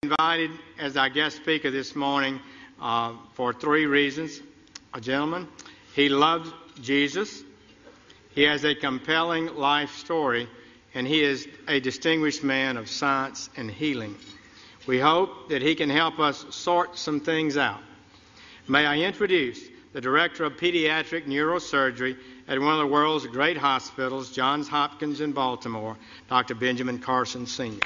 Invited as our guest speaker this morning for three reasons. A gentleman, he loves Jesus, he has a compelling life story, and he is a distinguished man of science and healing. We hope that he can help us sort some things out. May I introduce the Director of Pediatric Neurosurgery at one of the world's great hospitals, Johns Hopkins in Baltimore, Dr. Benjamin Carson, Sr.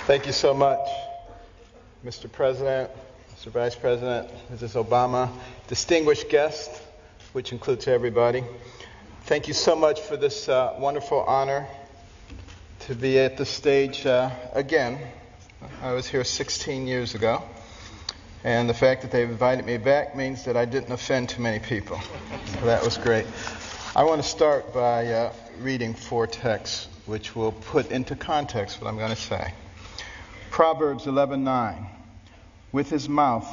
Thank you so much, Mr. President, Mr. Vice President, Mrs. Obama, distinguished guests, which includes everybody. Thank you so much for this wonderful honor to be at the stage again. I was here 16 years ago, and the fact that they've invited me back means that I didn't offend too many people. So that was great. I want to start by reading four texts, which will put into context what I'm going to say. Proverbs 11:9. With his mouth,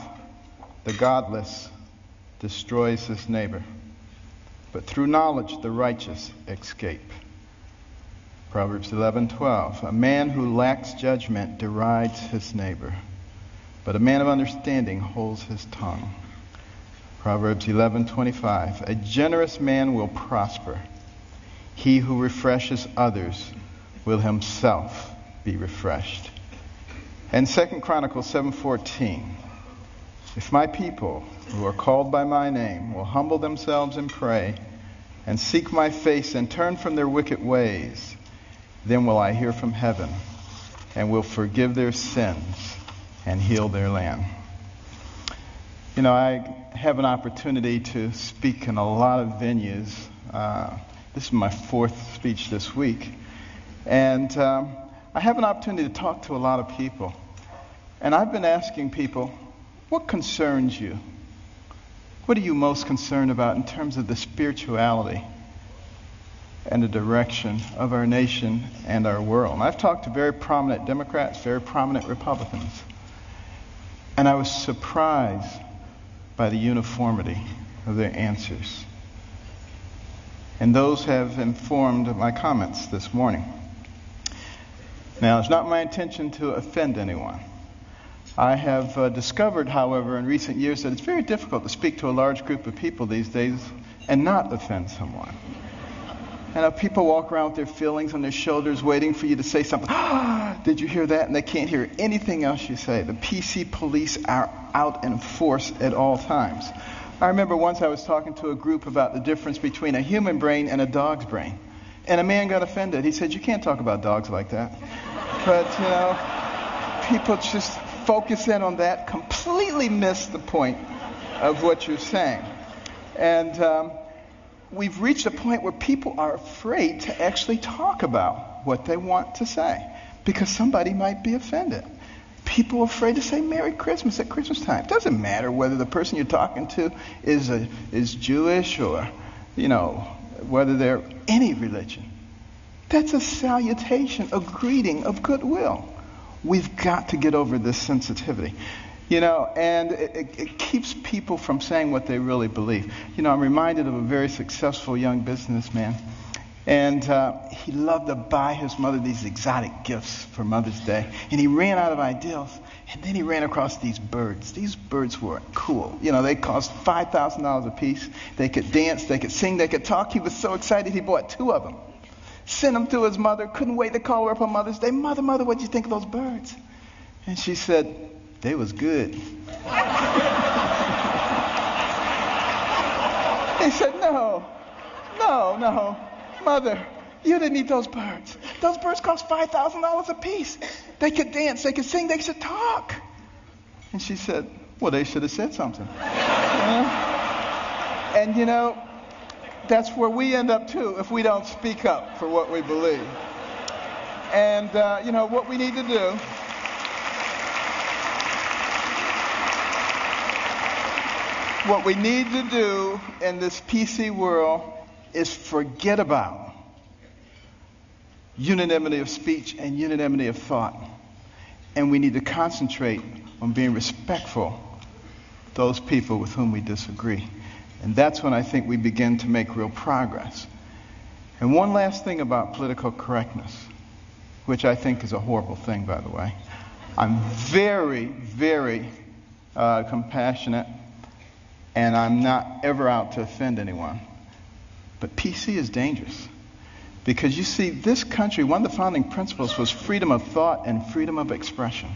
the godless destroys his neighbor, but through knowledge the righteous escape. Proverbs 11:12. A man who lacks judgment derides his neighbor, but a man of understanding holds his tongue. Proverbs 11:25. A generous man will prosper. He who refreshes others will himself be refreshed. And 2 Chronicles 7:14, if my people who are called by my name will humble themselves and pray and seek my face and turn from their wicked ways, then will I hear from heaven and will forgive their sins and heal their land. You know, I have an opportunity to speak in a lot of venues. This is my fourth speech this week. And I have an opportunity to talk to a lot of people. And I've been asking people, what concerns you? What are you most concerned about in terms of the spirituality and the direction of our nation and our world? And I've talked to very prominent Democrats, very prominent Republicans. And I was surprised by the uniformity of their answers. And those have informed my comments this morning. Now, it's not my intention to offend anyone. I have discovered, however, in recent years that it's very difficult to speak to a large group of people these days and not offend someone. And people walk around with their feelings on their shoulders waiting for you to say something. Did you hear that? And they can't hear anything else you say. The PC police are out in force at all times. I remember once I was talking to a group about the difference between a human brain and a dog's brain. And a man got offended. He said, you can't talk about dogs like that. But, you know, people just focus in on that, completely miss the point of what you're saying. And we've reached a point where people are afraid to actually talk about what they want to say because somebody might be offended. People are afraid to say Merry Christmas at Christmas time. It doesn't matter whether the person you're talking to is Jewish or, you know, whether they're any religion. That's a salutation, a greeting of goodwill. We've got to get over this sensitivity, you know, and it keeps people from saying what they really believe. You know, I'm reminded of a very successful young businessman, and he loved to buy his mother these exotic gifts for Mother's Day, and he ran out of ideas, and then he ran across these birds. These birds were cool. You know, they cost $5,000 a piece. They could dance, they could sing, they could talk. He was so excited he bought two of them. Sent them to his mother, couldn't wait to call her up on Mother's Day. Mother, what'd you think of those birds? And she said, they was good. He said, no, Mother, you didn't eat those birds. Those birds cost $5,000 a piece. They could dance, they could sing, they should talk. And she said, well, they should have said something. And you know, that's where we end up too if we don't speak up for what we believe. And you know what we need to do. What we need to do in this PC world is forget about unanimity of speech and unanimity of thought. And we need to concentrate on being respectful those people with whom we disagree. And that's when I think we begin to make real progress. And one last thing about political correctness, which I think is a horrible thing, by the way. I'm very, very compassionate, and I'm not ever out to offend anyone. But PC is dangerous. Because you see, this country, one of the founding principles was freedom of thought and freedom of expression.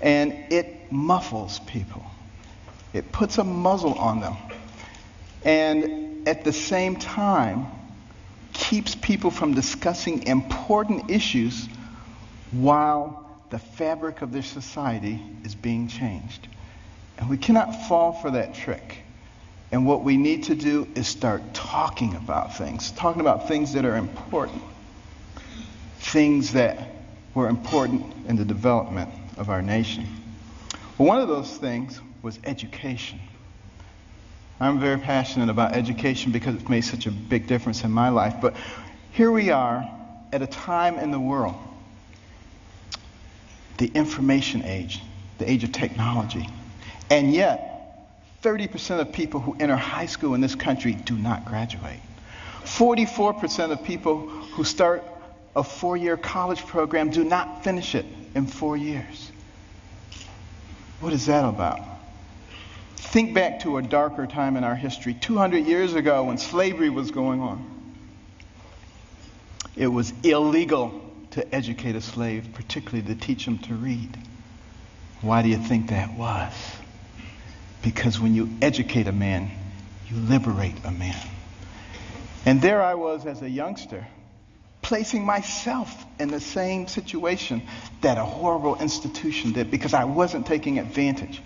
And it muffles people. It puts a muzzle on them. And at the same time, keeps people from discussing important issues while the fabric of their society is being changed. And we cannot fall for that trick. And what we need to do is start talking about things that are important, things that were important in the development of our nation. Well, one of those things was education. I'm very passionate about education because it's made such a big difference in my life. But here we are at a time in the world, the information age, the age of technology. And yet, 30% of people who enter high school in this country do not graduate. 44% of people who start a 4-year college program do not finish it in 4 years. What is that about? Think back to a darker time in our history, 200 years ago when slavery was going on. It was illegal to educate a slave, particularly to teach him to read. Why do you think that was? Because when you educate a man, you liberate a man. And there I was as a youngster, placing myself in the same situation that a horrible institution did, because I wasn't taking advantage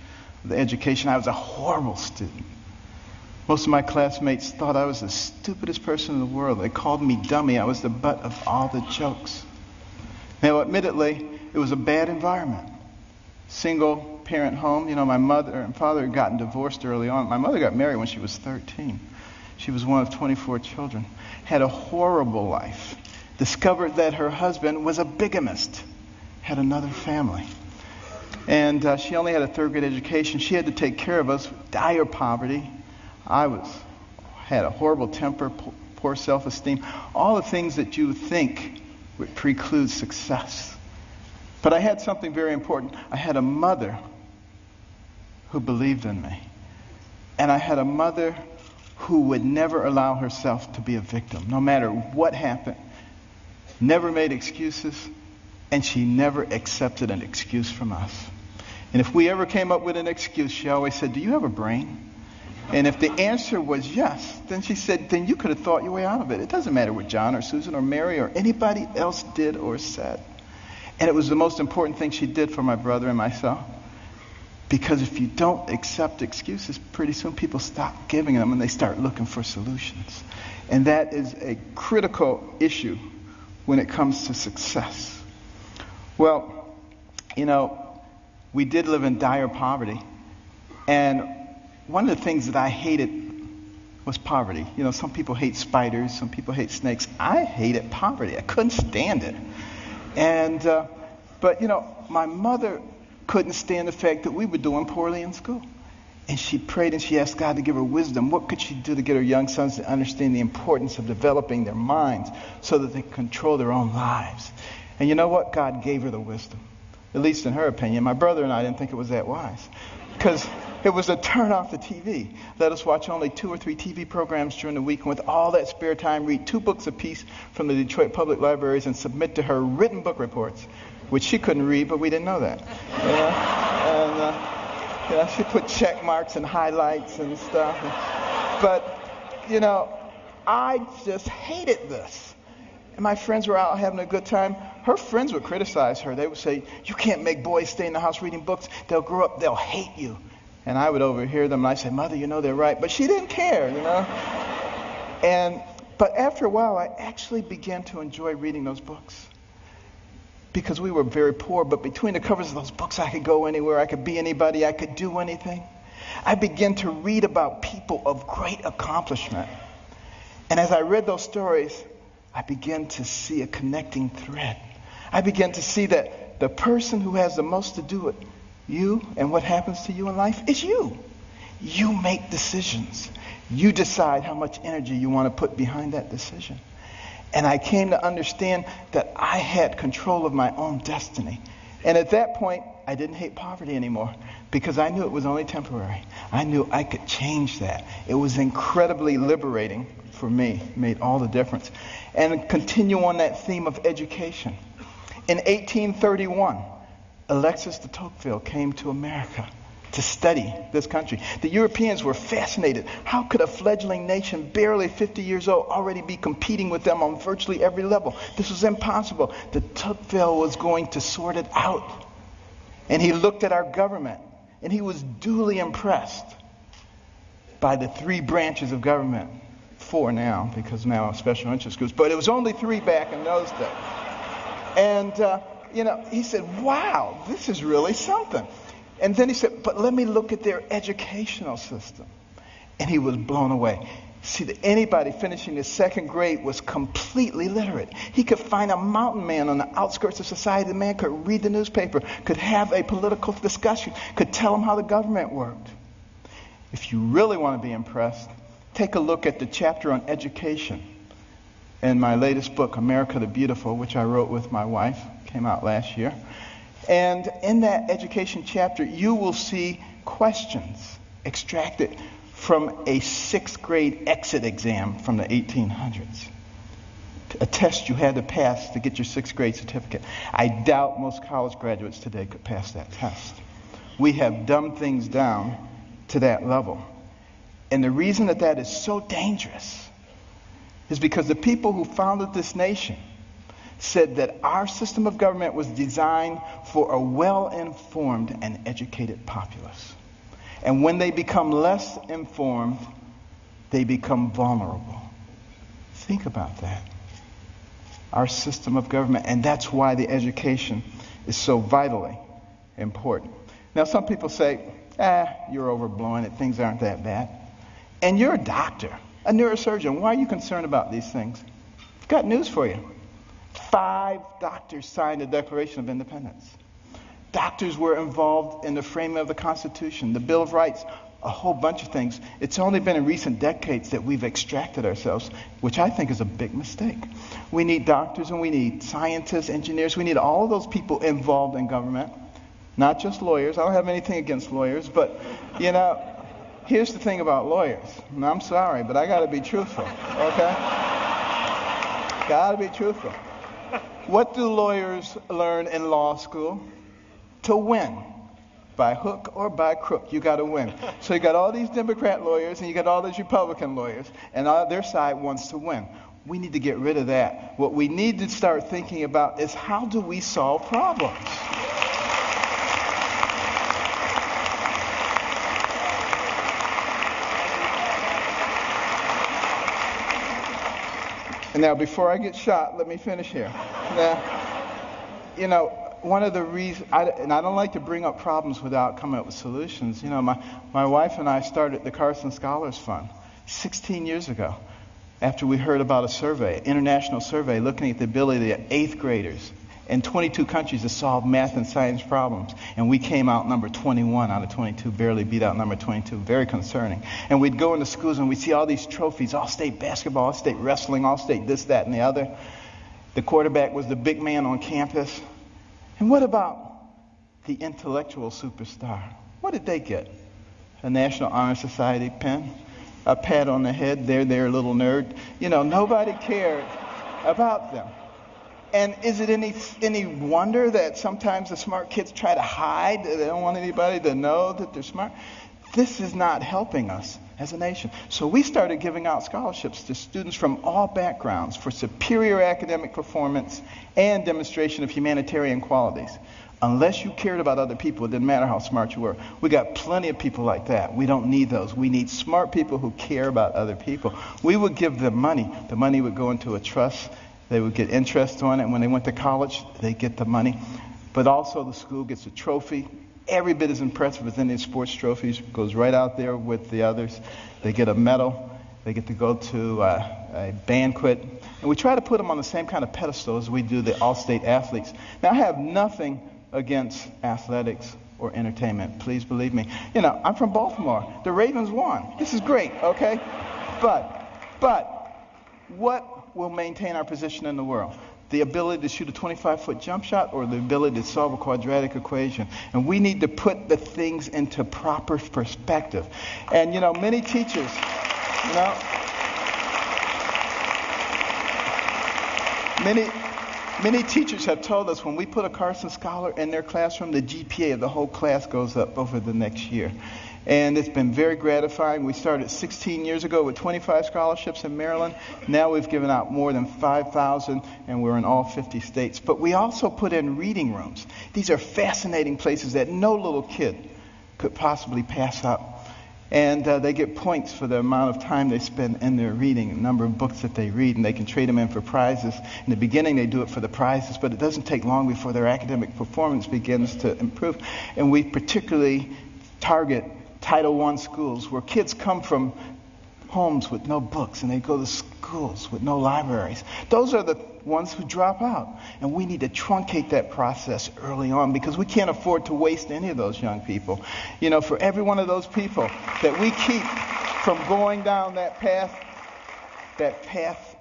of the education. I was a horrible student. Most of my classmates thought I was the stupidest person in the world. They called me dummy. I was the butt of all the jokes. Now, admittedly, it was a bad environment. Single parent home. You know, my mother and father had gotten divorced early on. My mother got married when she was 13. She was one of 24 children. Had a horrible life. Discovered that her husband was a bigamist. Had another family. And she only had a 3rd grade education. She had to take care of us. Dire poverty. Had a horrible temper, poor self-esteem. All the things that you think would preclude success. But I had something very important. I had a mother who believed in me. And I had a mother who would never allow herself to be a victim, no matter what happened. Never made excuses, and she never accepted an excuse from us. And if we ever came up with an excuse, she always said, "Do you have a brain?" And if the answer was yes, then she said, then you could have thought your way out of it. It doesn't matter what John or Susan or Mary or anybody else did or said. And it was the most important thing she did for my brother and myself. Because if you don't accept excuses, pretty soon people stop giving them and they start looking for solutions. And that is a critical issue when it comes to success. Well, you know, we did live in dire poverty. And one of the things that I hated was poverty. You know, some people hate spiders, some people hate snakes. I hated poverty. I couldn't stand it. And, but, you know, my mother couldn't stand the fact that we were doing poorly in school. And she prayed and she asked God to give her wisdom. What could she do to get her young sons to understand the importance of developing their minds so that they can control their own lives? And you know what? God gave her the wisdom. At least in her opinion. My brother and I didn't think it was that wise. Because it was to turn off the TV. Let us watch only 2 or 3 TV programs during the week, and with all that spare time, read 2 books apiece from the Detroit Public Libraries and submit to her written book reports, which she couldn't read, but we didn't know that. And she put check marks and highlights and stuff. But, you know, I just hated this. And my friends were out having a good time. Her friends would criticize her. They would say, "You can't make boys stay in the house reading books. They'll grow up, they'll hate you." And I would overhear them, and I'd say, "Mother, you know they're right." But she didn't care, you know. But after a while, I actually began to enjoy reading those books. Because we were very poor, but between the covers of those books, I could go anywhere, I could be anybody, I could do anything. I began to read about people of great accomplishment. And as I read those stories, I began to see a connecting thread. I began to see that the person who has the most to do with you and what happens to you in life is you. You make decisions. You decide how much energy you want to put behind that decision. And I came to understand that I had control of my own destiny. And at that point, I didn't hate poverty anymore because I knew it was only temporary. I knew I could change that. It was incredibly liberating for me. It made all the difference. And continue on that theme of education. In 1831, Alexis de Tocqueville came to America to study this country. The Europeans were fascinated. How could a fledgling nation, barely 50 years old, already be competing with them on virtually every level? This was impossible. De Tocqueville was going to sort it out. And he looked at our government, and he was duly impressed by the 3 branches of government. 4 now, because now special interest groups. But it was only 3 back in those days. And, he said, wow, this is really something. And then he said, but let me look at their educational system. And he was blown away. See, that anybody finishing the 2nd grade was completely literate. He could find a mountain man on the outskirts of society. The man could read the newspaper, could have a political discussion, could tell him how the government worked. If you really want to be impressed, take a look at the chapter on education in my latest book, America the Beautiful, which I wrote with my wife. Came out last year. And in that education chapter, you will see questions extracted from a 6th grade exit exam from the 1800s. A test you had to pass to get your 6th grade certificate. I doubt most college graduates today could pass that test. We have dumbed things down to that level. And the reason that is so dangerous is because the people who founded this nation said that our system of government was designed for a well-informed and educated populace. And when they become less informed, they become vulnerable. Think about that. Our system of government, and that's why the education is so vitally important. Now, some people say, you're overblowing it, things aren't that bad. And you're a doctor, a neurosurgeon. Why are you concerned about these things? I've got news for you. 5 doctors signed the Declaration of Independence. Doctors were involved in the framing of the Constitution, the Bill of Rights, a whole bunch of things. It's only been in recent decades that we've extracted ourselves, which I think is a big mistake. We need doctors and we need scientists, engineers. We need all of those people involved in government, not just lawyers. I don't have anything against lawyers, but, here's the thing about lawyers. And I'm sorry, but I got to be truthful, okay? Got to be truthful. What do lawyers learn in law school? To win. By hook or by crook, you got to win. So you got all these Democrat lawyers and you got all these Republican lawyers, and their side wants to win. We need to get rid of that. What we need to start thinking about is how do we solve problems? And now, before I get shot, let me finish here. Now, one of the reasons, and I don't like to bring up problems without coming up with solutions. My wife and I started the Carson Scholars Fund 16 years ago after we heard about a survey, an international survey, looking at the ability of 8th graders in 22 countries to solve math and science problems. And we came out number 21 out of 22, barely beat out number 22. Very concerning. And we'd go into schools and we'd see all these trophies, all-state basketball, all-state wrestling, all-state this, that, and the other. The quarterback was the big man on campus. And what about the intellectual superstar? What did they get? A National Honor Society pin? A pat on the head, there, little nerd. Nobody cared about them. And is it any wonder that sometimes the smart kids try to hide? They don't want anybody to know that they're smart. This is not helping us as a nation. So we started giving out scholarships to students from all backgrounds for superior academic performance and demonstration of humanitarian qualities. Unless you cared about other people, it didn't matter how smart you were. We got plenty of people like that. We don't need those. We need smart people who care about other people. We would give them money. The money would go into a trust. They would get interest on it. And when they went to college, they get the money. But also the school gets a trophy. Every bit as impressive as any sports trophies. Goes right out there with the others. They get a medal. They get to go to a banquet. And we try to put them on the same kind of pedestal as we do the all-state athletes. Now, I have nothing against athletics or entertainment. Please believe me. You know, I'm from Baltimore. The Ravens won. This is great, okay? But what will maintain our position in the world? The ability to shoot a 25-foot jump shot or the ability to solve a quadratic equation? And we need to put the things into proper perspective. And, you know, many teachers, you know, many teachers have told us when we put a Carson scholar in their classroom, the GPA of the whole class goes up over the next year. And it's been very gratifying. We started 16 years ago with 25 scholarships in Maryland. Now we've given out more than 5,000, and we're in all 50 states. But we also put in reading rooms. These are fascinating places that no little kid could possibly pass up. And they get points for the amount of time they spend in their reading, the number of books that they read, and they can trade them in for prizes. In the beginning, they do it for the prizes, but it doesn't take long before their academic performance begins to improve. And we particularly target Title I schools where kids come from homes with no books and they go to schools with no libraries. Those are the ones who drop out. And we need to truncate that process early on because we can't afford to waste any of those young people. You know, for every one of those people that we keep from going down that path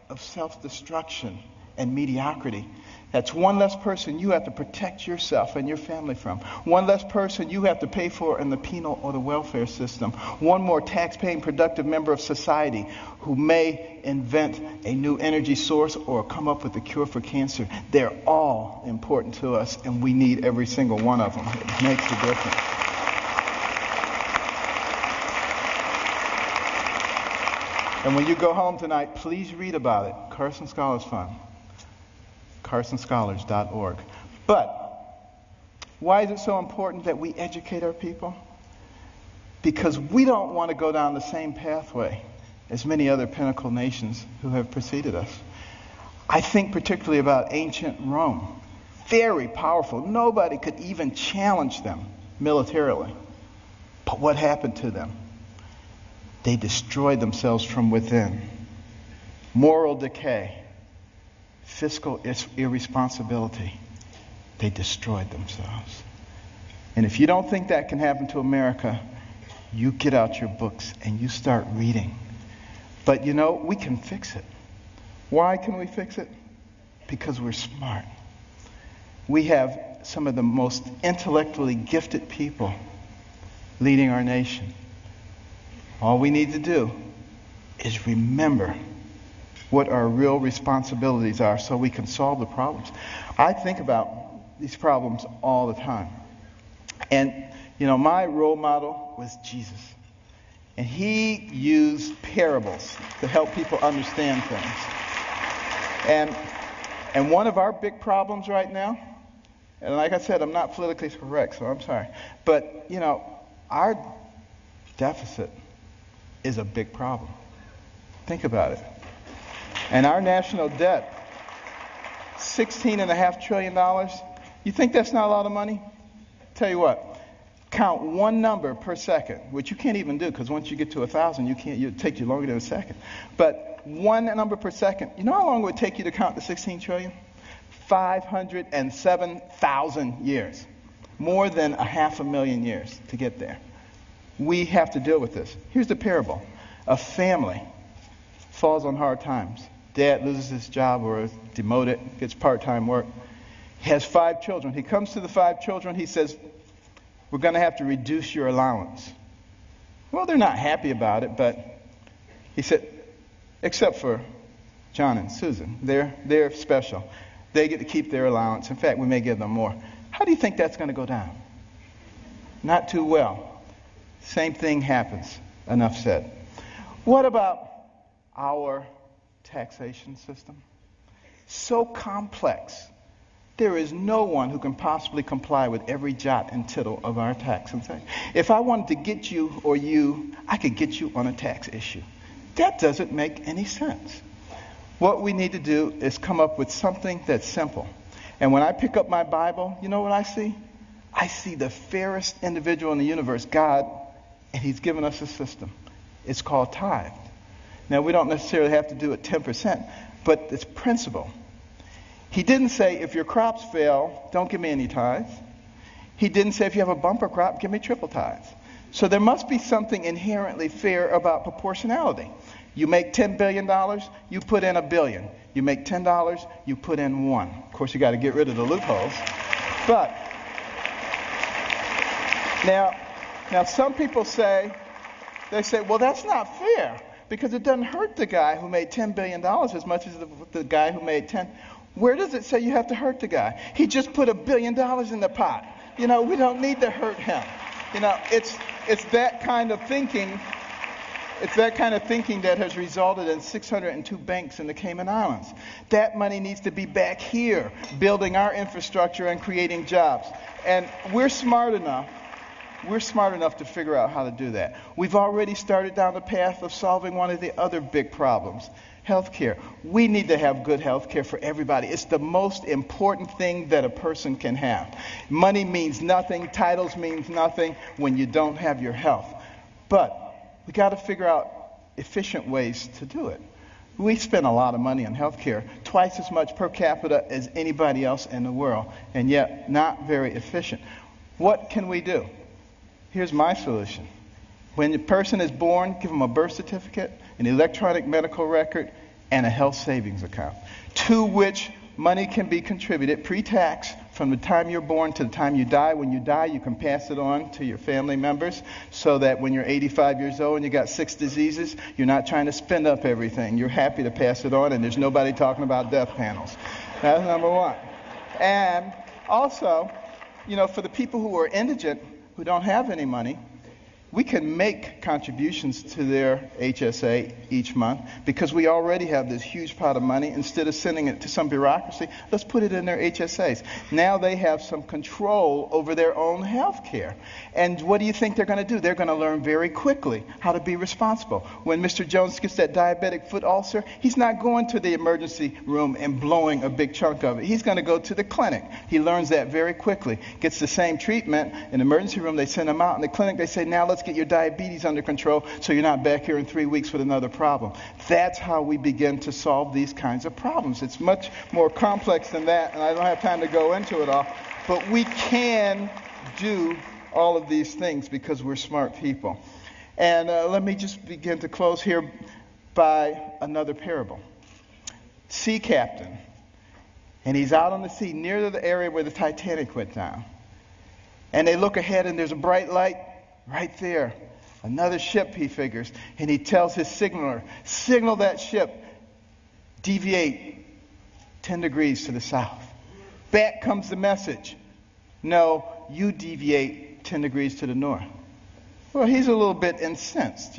of self-destruction and mediocrity, that's one less person you have to protect yourself and your family from. One less person you have to pay for in the penal or the welfare system. One more tax-paying productive member of society who may invent a new energy source or come up with a cure for cancer. They're all important to us, and we need every single one of them. It makes a difference. And when you go home tonight, please read about it. Carson Scholars Fund. CarsonScholars.org. But why is it so important that we educate our people? Because we don't want to go down the same pathway as many other pinnacle nations who have preceded us. I think particularly about ancient Rome. Very powerful. Nobody could even challenge them militarily. But what happened to them? They destroyed themselves from within. Moral decay. Fiscal irresponsibility. They destroyed themselves. And if you don't think that can happen to America, you get out your books and you start reading. But you know, we can fix it. Why can we fix it? Because we're smart. We have some of the most intellectually gifted people leading our nation. All we need to do is remember what our real responsibilities are so we can solve the problems. I think about these problems all the time. And, you know, my role model was Jesus. And he used parables to help people understand things. And one of our big problems right now, and like I said, I'm not politically correct, so I'm sorry. But, you know, our deficit is a big problem. Think about it. And our national debt, $16.5 trillion. You think that's not a lot of money? Tell you what, count one number per second, which you can't even do because once you get to 1,000, it'll take you longer than a second. But one number per second. You know how long it would take you to count the 16 trillion? 507,000 years. More than 500,000 years to get there. We have to deal with this. Here's the parable. A family falls on hard times. Dad loses his job or is demoted, gets part-time work. He has 5 children. He comes to the 5 children. He says, we're going to have to reduce your allowance. Well, they're not happy about it, but he said, except for John and Susan. They're special. They get to keep their allowance. In fact, we may give them more. How do you think that's going to go down? Not too well. Same thing happens. Enough said. What about our taxation system? So complex. There is no one who can possibly comply with every jot and tittle of our tax. If I wanted to get you or you, I could get you on a tax issue. That doesn't make any sense. What we need to do is come up with something that's simple. And when I pick up my Bible, you know what I see? I see the fairest individual in the universe, God, and he's given us a system. It's called tithe. Now, we don't necessarily have to do it 10%, but it's principle. He didn't say, if your crops fail, don't give me any tithe. He didn't say if you have a bumper crop, give me triple tithes. So there must be something inherently fair about proportionality. You make $10 billion, you put in $1 billion. You make $10, you put in 1. Of course, you got to get rid of the loopholes. But now some people say, well, that's not fair because it doesn't hurt the guy who made $10 billion as much as the guy who made 10. Where does it say you have to hurt the guy? He just put $1 billion in the pot. We don't need to hurt him. It's that kind of thinking. It's that kind of thinking that has resulted in 602 banks in the Cayman Islands. That money needs to be back here, building our infrastructure and creating jobs. And we're smart enough to figure out how to do that. We've already started down the path of solving one of the other big problems, healthcare. We need to have good healthcare for everybody. It's the most important thing that a person can have. Money means nothing, titles means nothing when you don't have your health. But we got to figure out efficient ways to do it. We spend a lot of money on healthcare, twice as much per capita as anybody else in the world, and yet not very efficient. What can we do? Here's my solution. When the person is born, give them a birth certificate, an electronic medical record, and a health savings account, to which money can be contributed pre-tax from the time you're born to the time you die. When you die, you can pass it on to your family members so that when you're 85 years old and you got 6 diseases, you're not trying to spend up everything. You're happy to pass it on, and there's nobody talking about death panels. That's number one. And also, for the people who are indigent, who don't have any money, we can make contributions to their HSA each month because we already have this huge pot of money. Instead of sending it to some bureaucracy, let's put it in their HSAs. Now they have some control over their own health care. And what do you think they're going to do? They're going to learn very quickly how to be responsible. When Mr. Jones gets that diabetic foot ulcer, he's not going to the emergency room and blowing a big chunk of it. He's going to go to the clinic. He learns that very quickly. Gets the same treatment. In the emergency room, they send him out. In the clinic, they say, now let's get your diabetes under control so you're not back here in 3 weeks with another problem. That's how we begin to solve these kinds of problems. It's much more complex than that, and I don't have time to go into it all, but we can do all of these things because we're smart people. And let me just begin to close here by another parable. Sea captain, and he's out on the sea near the area where the Titanic went down. And they look ahead and there's a bright light right there. Another ship, he figures. And he tells his signaler, signal that ship, deviate 10 degrees to the south. Back comes the message. No, you deviate 10 degrees to the north. Well, he's a little bit incensed,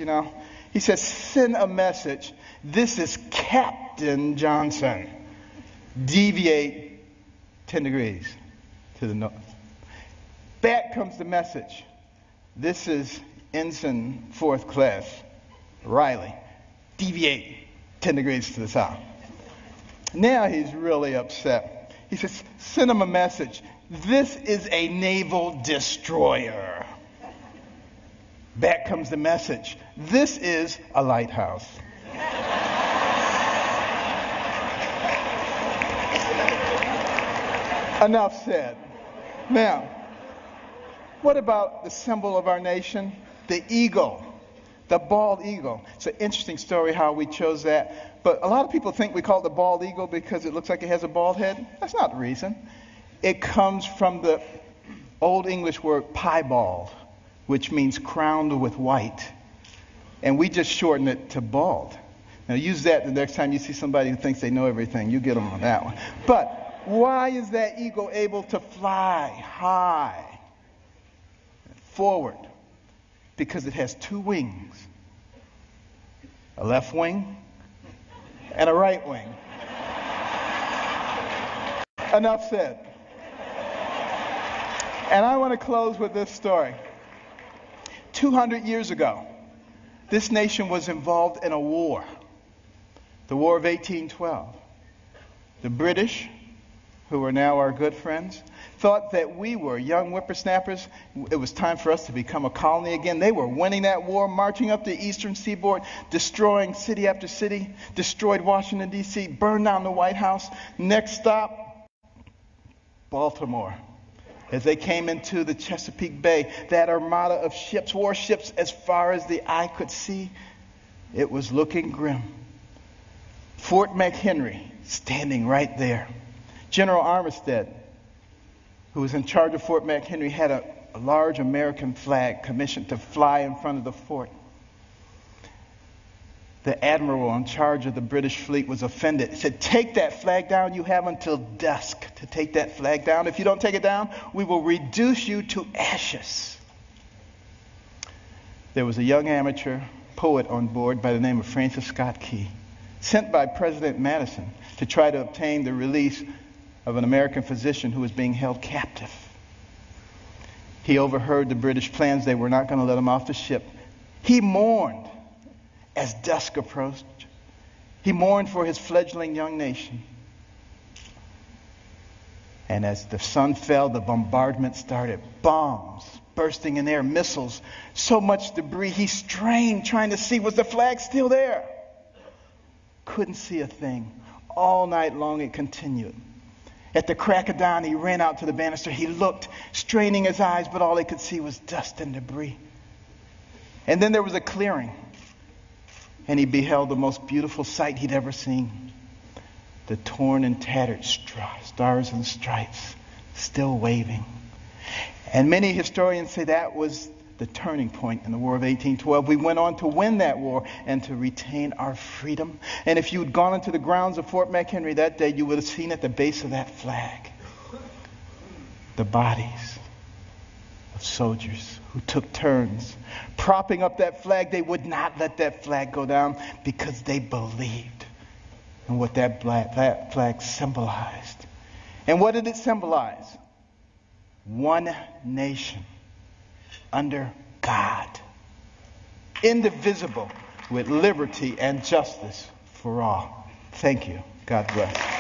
He says, send a message. This is Captain Johnson. Deviate 10 degrees to the north. Back comes the message. This is Ensign 4th Class Riley. Deviate 10 degrees to the south. Now he's really upset. He says, send him a message. This is a naval destroyer. Back comes the message. This is a lighthouse. Enough said. Now, what about the symbol of our nation? The eagle. The bald eagle. It's an interesting story how we chose that. But a lot of people think we call it the bald eagle because it looks like it has a bald head. That's not the reason. It comes from the Old English word piebald, which means crowned with white. And we just shorten it to bald. Now use that the next time you see somebody who thinks they know everything. You get them on that one. But why is that eagle able to fly high? Forward, because it has 2 wings, a left wing and a right wing. Enough said. And I want to close with this story. 200 years ago, this nation was involved in a war, the War of 1812. The British, who are now our good friends, thought that we were young whippersnappers. It was time for us to become a colony again. They were winning that war, marching up the eastern seaboard, destroying city after city, destroyed Washington, D.C., burned down the White House. Next stop, Baltimore. As they came into the Chesapeake Bay, that armada of ships, warships, as far as the eye could see, it was looking grim. Fort McHenry standing right there. General Armistead, who was in charge of Fort McHenry, had a large American flag commissioned to fly in front of the fort. The admiral in charge of the British fleet was offended. He said, "Take that flag down. You have until dusk to take that flag down. If you don't take it down, we will reduce you to ashes." There was a young amateur poet on board by the name of Francis Scott Key, sent by President Madison to try to obtain the release of an American physician who was being held captive. He overheard the British plans. They were not going to let him off the ship. He mourned as dusk approached. He mourned for his fledgling young nation. And as the sun fell, the bombardment started. Bombs bursting in air, missiles, so much debris. He strained trying to see, was the flag still there? Couldn't see a thing. All night long it continued. At the crack of dawn, he ran out to the banister. He looked, straining his eyes, but all he could see was dust and debris. And then there was a clearing, and he beheld the most beautiful sight he'd ever seen. The torn and tattered stars and stripes still waving. And many historians say that was the turning point in the War of 1812. We went on to win that war and to retain our freedom. And if you'd gone into the grounds of Fort McHenry that day, you would have seen at the base of that flag the bodies of soldiers who took turns propping up that flag. They would not let that flag go down because they believed in what that flag symbolized. And what did it symbolize? One nation under God, indivisible, with liberty and justice for all. Thank you. God bless.